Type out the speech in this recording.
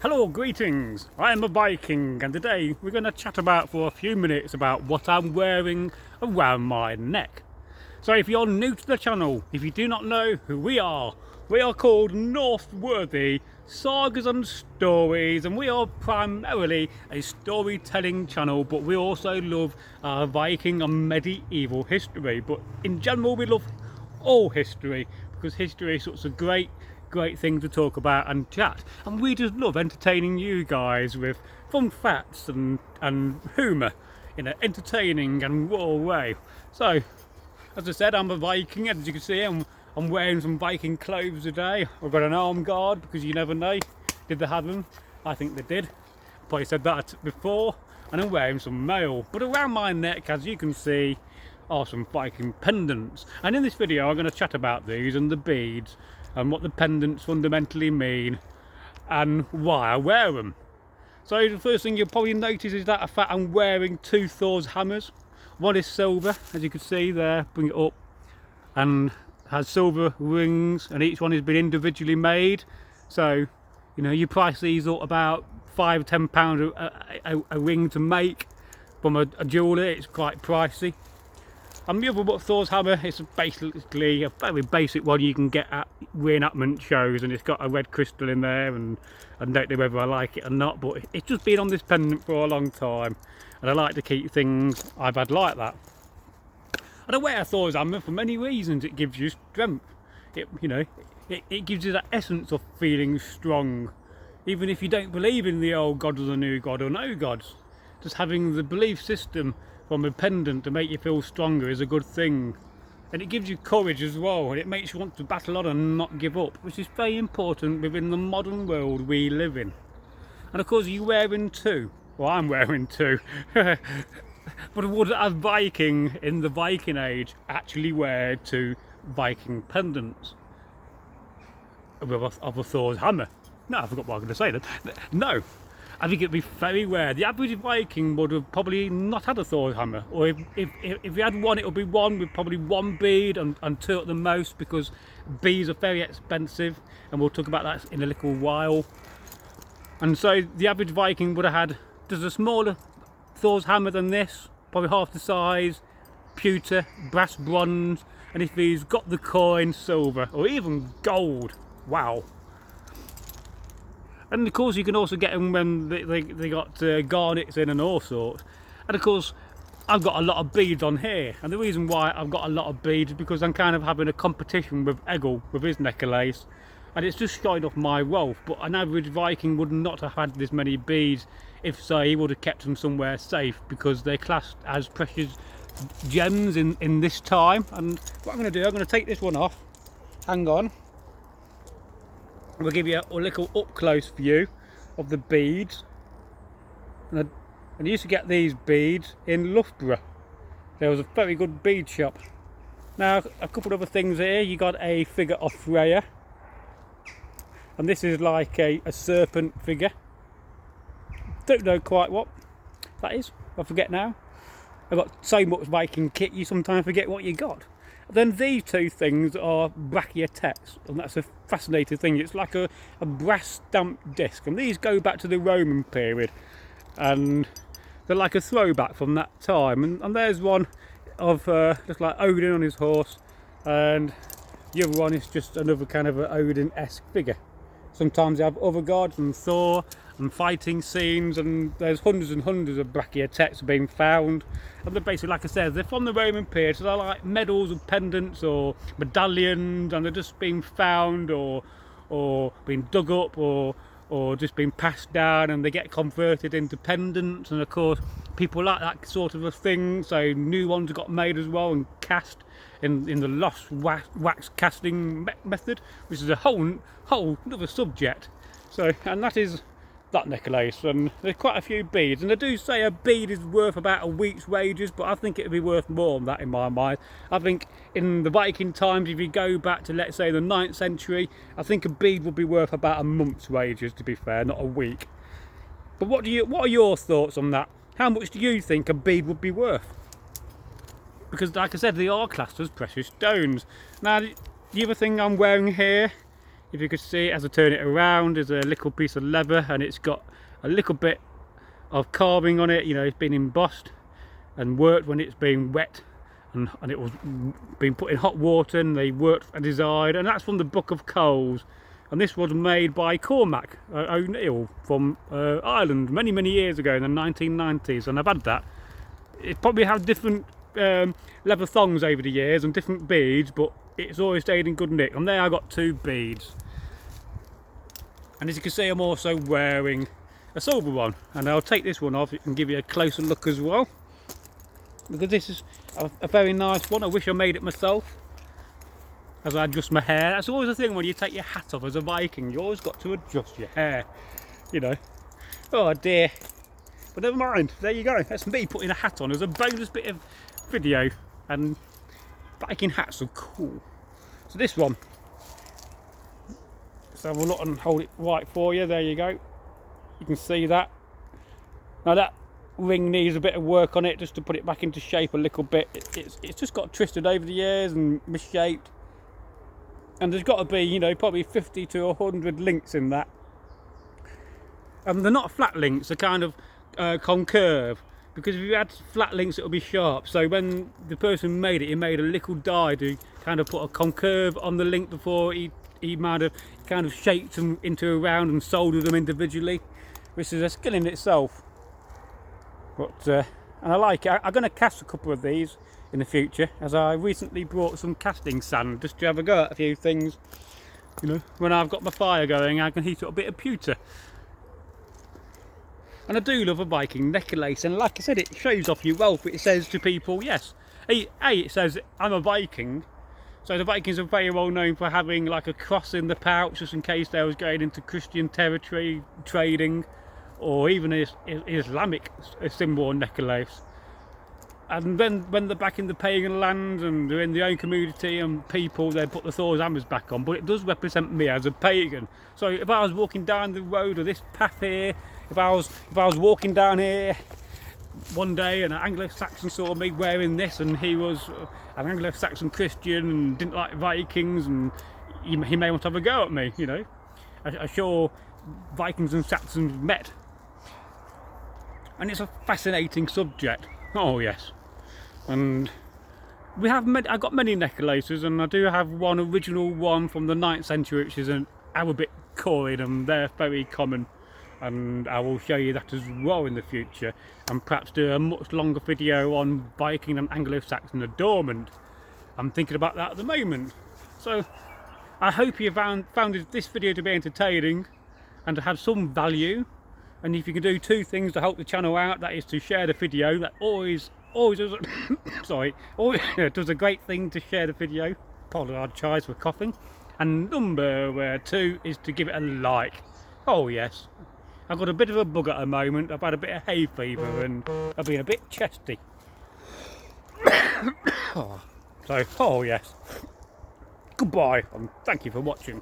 Hello, greetings. I am a Viking, and today we're going to chat about for a few minutes about what I'm wearing around my neck. So if you're new to the channel, if you do not know who we are called Northworthy Sagas and Stories, and we are primarily a storytelling channel, but we also love Viking and medieval history. But in general, we love all history because history is such a great thing to talk about and chat, and we just love entertaining you guys with fun facts and humour in an entertaining and raw way. So as I said, I'm a Viking, as you can see. I'm wearing some Viking clothes today. I've got an arm guard because you never know. Did they have them? I think they did. Probably said that before. And I'm wearing some mail, but around my neck, as you can see, are some Viking pendants. And in this video I'm going to chat about these and the beads and what the pendants fundamentally mean and why I wear them. So the first thing you'll probably notice is that I'm wearing two Thor's hammers. One is silver, as you can see there, bring it up, and has silver rings, and each one has been individually made. So you know, you price these up about £5–10 a ring to make from a jeweller. It's quite pricey. And the other Thor's hammer, it's basically a very basic one you can get at reenactment shows, and it's got a red crystal in there, and I don't know whether I like it or not, but it's just been on this pendant for a long time, and I like to keep things I've had like that. And I wear a Thor's hammer for many reasons. It gives you strength. It gives you that essence of feeling strong, even if you don't believe in the old god or the new god or no gods. Just having the belief system from a pendant to make you feel stronger is a good thing, and it gives you courage as well, and it makes you want to battle on and not give up, which is very important within the modern world we live in. And of course you're wearing two, well I'm wearing two, but would a Viking in the Viking age actually wear two Viking pendants of a Thor's hammer? No, I forgot what I was going to say then. No. I think it'd be very rare. The average Viking would have probably not had a Thor's hammer, or if he had one, it would be one with probably one bead and two at the most, because beads are very expensive, and we'll talk about that in a little while. And so the average Viking would have had just a smaller Thor's hammer than this, probably half the size, pewter, brass, bronze, and if he's got the coin, silver, or even gold. Wow. And of course you can also get them when they got garnets in and all sorts. And of course I've got a lot of beads on here, and the reason why I've got a lot of beads is because I'm kind of having a competition with Egil with his necklace, and it's just showing off my wealth. But an average Viking would not have had this many beads. If so, he would have kept them somewhere safe, because they're classed as precious gems in this time. And what I'm going to do, I'm going to take this one off. Hang on. We'll give you a little up-close view of the beads. And I used to get these beads in Loughborough. There was a very good bead shop. Now, a couple of other things here. You got a figure of Freya, and this is like a serpent figure. Don't know quite what that is. I forget now. I've got so much Viking kit, you sometimes forget what you got. Then these two things are brachiotex, and that's a fascinating thing. It's like a brass stamped disc, and these go back to the Roman period, and they're like a throwback from that time. And there's one of just like Odin on his horse, and the other one is just another kind of an Odin-esque figure. Sometimes they have other gods and Thor and fighting scenes, and there's hundreds and hundreds of brachiotex being found. And they're basically, like I said, they're from the Roman period, so they're like medals or pendants or medallions, and they're just being found or being dug up or just being passed down, and they get converted into pendants. And of course people like that sort of a thing, so new ones got made as well and cast in the lost wax casting method, which is a whole another subject. So, and that is that necklace, and there's quite a few beads, and I do say a bead is worth about a week's wages, but I think it would be worth more than that in my mind. I think in the Viking times, if you go back to, let's say, the 9th century, I think a bead would be worth about a month's wages, to be fair, not a week. But what are your thoughts on that? How much do you think a bead would be worth? Because like I said, they are classed as precious stones. Now the other thing I'm wearing here If you could see, as I turn it around, there's a little piece of leather, and it's got a little bit of carving on it. You know, it's been embossed and worked when it's been wet, and it was being put in hot water, and they worked a design, and that's from the Book of Coals. And this was made by Cormac O'Neill from Ireland many years ago in the 1990s, and I've had that. It probably had different leather thongs over the years and different beads, but it's always stayed in good nick. And there I got 2 beads, and as you can see, I'm also wearing a silver one, and I'll take this one off and give you a closer look as well, because this is a very nice one. I wish I made it myself, as I adjust my hair. That's always the thing when you take your hat off as a Viking, you always got to adjust your hair, you know. Oh dear, but never mind, there you go. That's me putting a hat on as a bonus bit of video, and Viking hats are cool. So this one, let's have a look and hold it right for you. There you go, you can see that. Now that ring needs a bit of work on it just to put it back into shape a little bit. It's just got twisted over the years and misshaped, and there's got to be, you know, probably 50 to 100 links in that, and they're not flat links, they're kind of concave, because if you had flat links it'll be sharp. So when the person made it, he made a little die to kind of put a concave on the link before he might have kind of shaped them into a round and soldered them individually, which is a skill in itself. But and I like it. I'm going to cast a couple of these in the future, as I recently brought some casting sand just to have a go at a few things. You know, when I've got my fire going, I can heat up a bit of pewter. And I do love a Viking necklace, and like I said, it shows off your wealth. It says to people, yes, it says I'm a Viking. So the Vikings are very well known for having like a cross in the pouch, just in case they was going into Christian territory trading, or even an Islamic symbol necklace. And then when they're back in the pagan land and they're in their own community and people, they put the Thor's hammers back on. But it does represent me as a pagan. So if I was walking down the road or this path here, if I was walking down here one day and an Anglo-Saxon saw me wearing this, and he was an Anglo-Saxon Christian and didn't like Vikings, and he may want to have a go at me, you know. I'm sure Vikings and Saxons met. And it's a fascinating subject. Oh yes. And I've got many necklaces, and I do have one original one from the 9th century, which is an Arabic coin, and they're very common, and I will show you that as well in the future, and perhaps do a much longer video on Viking and Anglo-Saxon adornment. I'm thinking about that at the moment. So I hope you found this video to be entertaining and to have some value. And if you can do 2 things to help the channel out, that is to share the video. That always does sorry, always does a great thing to share the video. Apologise for coughing. And number 2 is to give it a like. Oh yes, I've got a bit of a bug at the moment. I've had a bit of hay fever and I've been a bit chesty. So, oh yes. Goodbye, and thank you for watching.